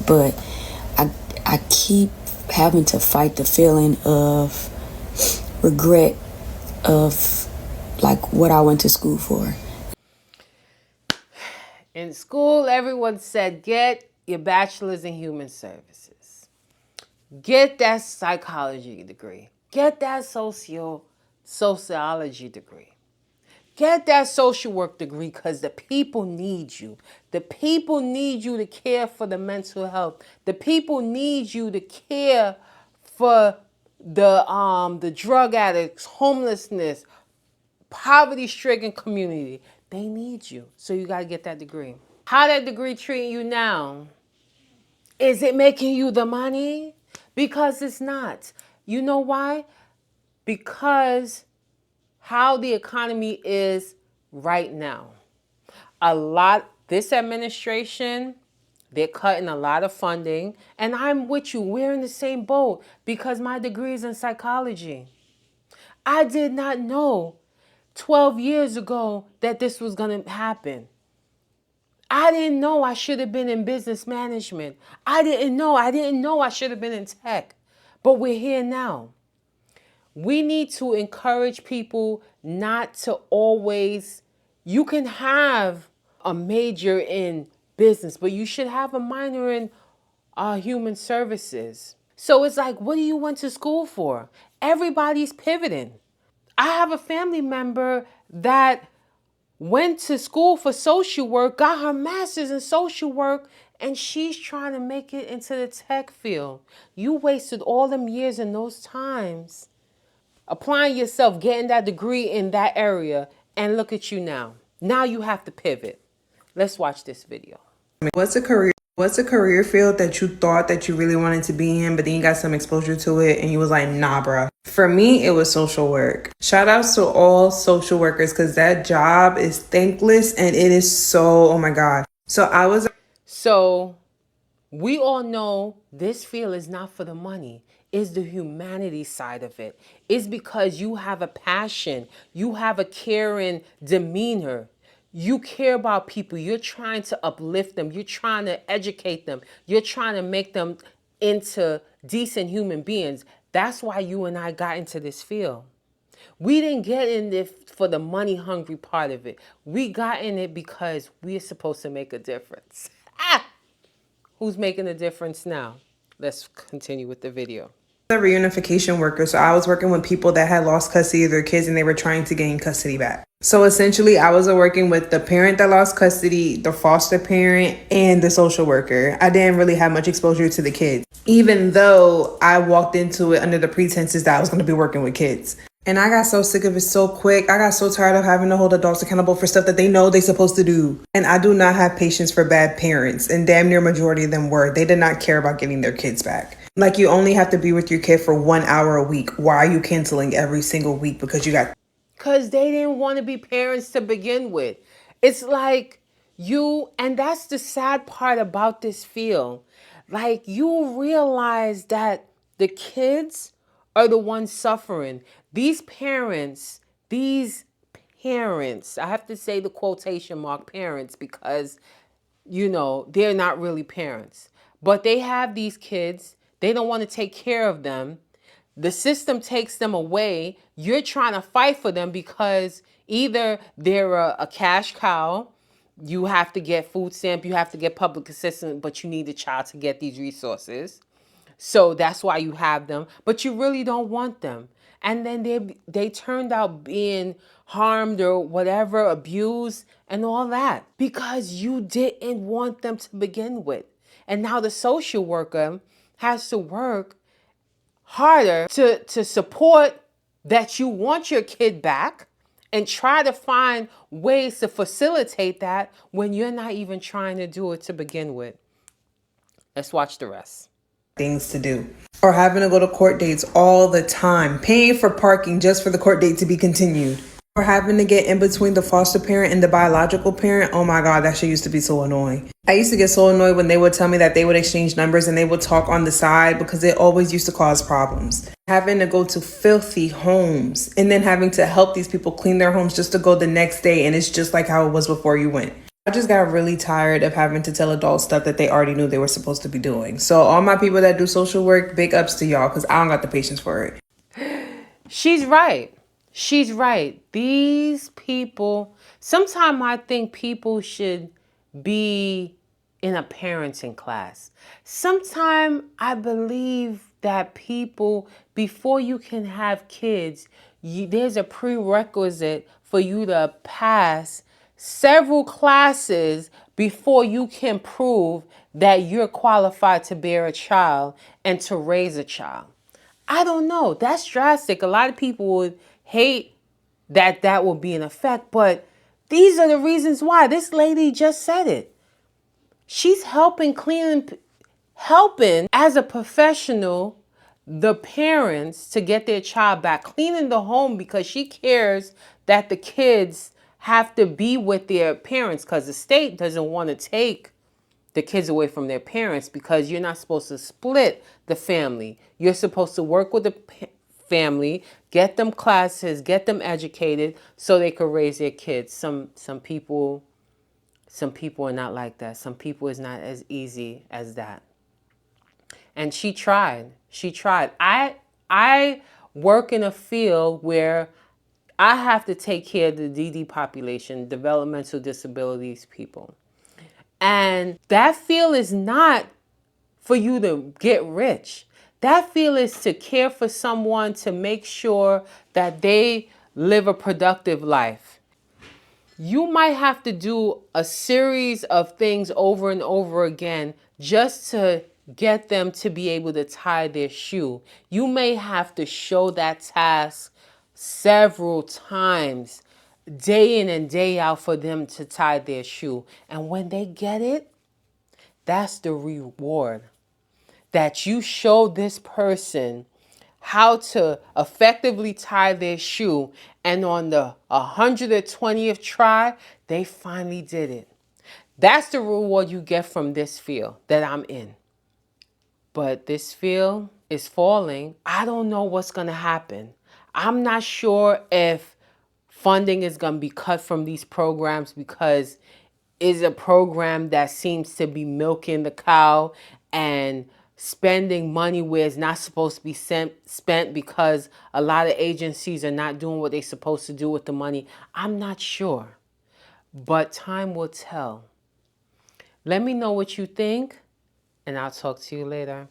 but I keep having to fight the feeling of regret of like what I went to school for. In school, everyone said, get your bachelor's in human services. Get that psychology degree. Get that sociology degree. Get that social work degree because the people need you. The people need you to care for the mental health. The people need you to care for the drug addicts, homelessness, poverty-stricken community. They need you. So you got to get that degree. How that degree treating you now? Is it making you the money? Because it's not. You know why? Because how the economy is right now. This administration, they're cutting a lot of funding. And I'm with you. We're in the same boat because my degree is in psychology. I did not know 12 years ago that this was going to happen. I didn't know I should have been in business management. I didn't know I should have been in tech. But we're here now. We need to encourage people not to always, you can have a major in business, but you should have a minor in human services. So it's like, what do you went to school for? Everybody's pivoting. I have a family member that went to school for social work, got her master's in social work, and she's trying to make it into the tech field. You wasted all them years and those times applying yourself, getting that degree in that area, and look at you now. Now you have to pivot. Let's watch this video. What's a career field that you thought that you really wanted to be in, but then you got some exposure to it and you was like, nah, bruh. For me, it was social work. Shout outs to all social workers because that job is thankless and it is so, oh my God. So we all know this field is not for the money. It's the humanity side of it. It's because you have a passion. You have a caring demeanor. You care about people. You're trying to uplift them. You're trying to educate them. You're trying to make them into decent human beings. That's why you and I got into this field. We didn't get in it for the money hungry part of it. We got in it because we're supposed to make a difference. Who's making a difference now? Let's continue with the video. A reunification worker. So I was working with people that had lost custody of their kids and they were trying to gain custody back. So essentially I was working with the parent that lost custody, the foster parent, and the social worker. I didn't really have much exposure to the kids, even though I walked into it under the pretenses that I was going to be working with kids. And I got so sick of it so quick. I got so tired of having to hold adults accountable for stuff that they know they're supposed to do. And I do not have patience for bad parents. And damn near majority of them were. They did not care about getting their kids back. Like, you only have to be with your kid for 1 hour a week. Why are you canceling every single week? Because they didn't want to be parents to begin with. It's like and that's the sad part about this field. Like, you realize that the kids are the ones suffering. These parents, I have to say the quotation mark parents because, they're not really parents. But they have these kids. They don't want to take care of them. The system takes them away. You're trying to fight for them because either they're a cash cow, you have to get food stamp, you have to get public assistance, but you need a child to get these resources. So that's why you have them, but you really don't want them. And then they turned out being harmed or whatever, abused and all that because you didn't want them to begin with. And now the social worker has to work harder to support that you want your kid back and try to find ways to facilitate that when you're not even trying to do it to begin with. Let's watch the rest. Things to do, or having to go to court dates all the time, paying for parking just for the court date to be continued, or having to get in between the foster parent and the biological parent. Oh my God, that shit used to be so annoying. I used to get so annoyed when they would tell me that they would exchange numbers and they would talk on the side because it always used to cause problems. Having to go to filthy homes and then having to help these people clean their homes just to go the next day, and it's just like how it was before you went. I just got really tired of having to tell adults stuff that they already knew they were supposed to be doing. So all my people that do social work, big ups to y'all, because I don't got the patience for it. She's right. She's right. These people, sometimes I think people should be in a parenting class. Sometimes I believe that people, before you can have kids, there's a prerequisite for you to pass several classes before you can prove that you're qualified to bear a child and to raise a child. I don't know. That's drastic. A lot of people would hate that that will be in effect, but these are the reasons why. This lady just said it. She's helping as a professional, the parents to get their child back, cleaning the home because she cares that the kids have to be with their parents because the state doesn't want to take the kids away from their parents because you're not supposed to split the family. You're supposed to work with the family, get them classes, get them educated so they could raise their kids. Some people are not like that. Some people is not as easy as that. And she tried. She tried. I work in a field where I have to take care of the DD population, developmental disabilities people. And that field is not for you to get rich. That field is to care for someone to make sure that they live a productive life. You might have to do a series of things over and over again just to get them to be able to tie their shoe. You may have to show that task several times, day in and day out, for them to tie their shoe. And when they get it, that's the reward. That you show this person how to effectively tie their shoe, and on the 120th try, they finally did it. That's the reward you get from this field that I'm in. But this field is falling. I don't know what's going to happen. I'm not sure if funding is going to be cut from these programs because it's a program that seems to be milking the cow and spending money where it's not supposed to be spent because a lot of agencies are not doing what they're supposed to do with the money. I'm not sure, but time will tell. Let me know what you think, and I'll talk to you later.